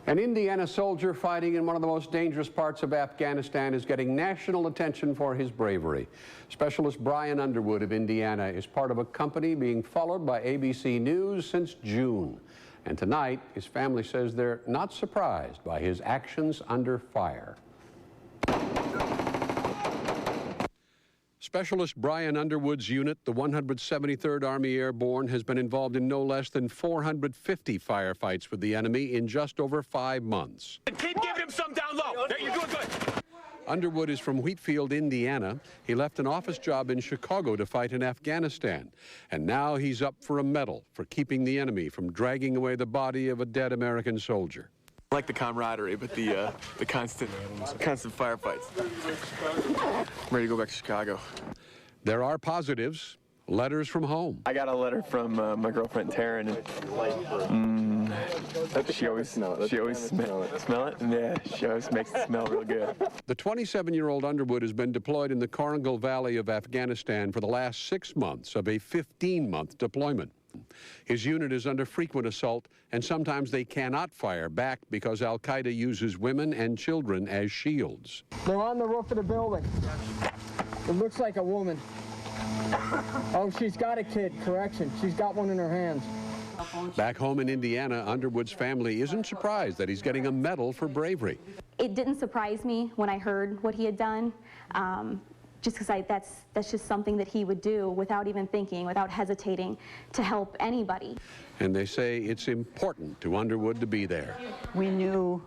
An Indiana soldier fighting in one of the most dangerous parts of Afghanistan is getting national attention for his bravery. Specialist Brian Underwood of Indiana is part of a company being followed by ABC News since June. And tonight, his family says they're not surprised by his actions under fire. Specialist Brian Underwood's unit, the 173rd Army Airborne, has been involved in no less than 450 firefights with the enemy in just over 5 months. Keep giving him some down low. You're doing good. Underwood is from Wheatfield, Indiana. He left an office job in Chicago to fight in Afghanistan. And now he's up for a medal for keeping the enemy from dragging away the body of a dead American soldier. I like the camaraderie, but the constant firefights. I'm ready to go back to Chicago. There are positives. Letters from home. I got a letter from my girlfriend Taryn, and she always smell it. Yeah, she always makes it smell real good. The 27-year-old Underwood has been deployed in the Korangal Valley of Afghanistan for the last 6 months of a 15-month deployment. His unit is under frequent assault, and sometimes they cannot fire back because Al-Qaeda uses women and children as shields. They're on the roof of the building. It looks like a woman. Oh, she's got a kid. Correction. She's got one in her hands. Back home in Indiana, Underwood's family isn't surprised that he's getting a medal for bravery. It didn't surprise me when I heard what he had done, just because that's just something that he would do without even thinking, without hesitating, to help anybody. And they say it's important to Underwood to be there. We knew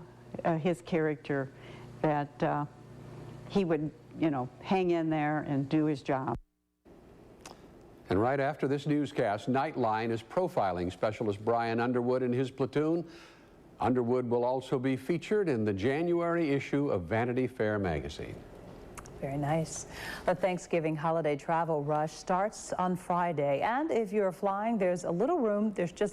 his character, that he would, hang in there and do his job. And right after this newscast, Nightline is profiling Specialist Brian Underwood and his platoon. Underwood will also be featured in the January issue of Vanity Fair magazine. Very nice. The Thanksgiving holiday travel rush starts on Friday. And if you're flying, there's a little room. There's just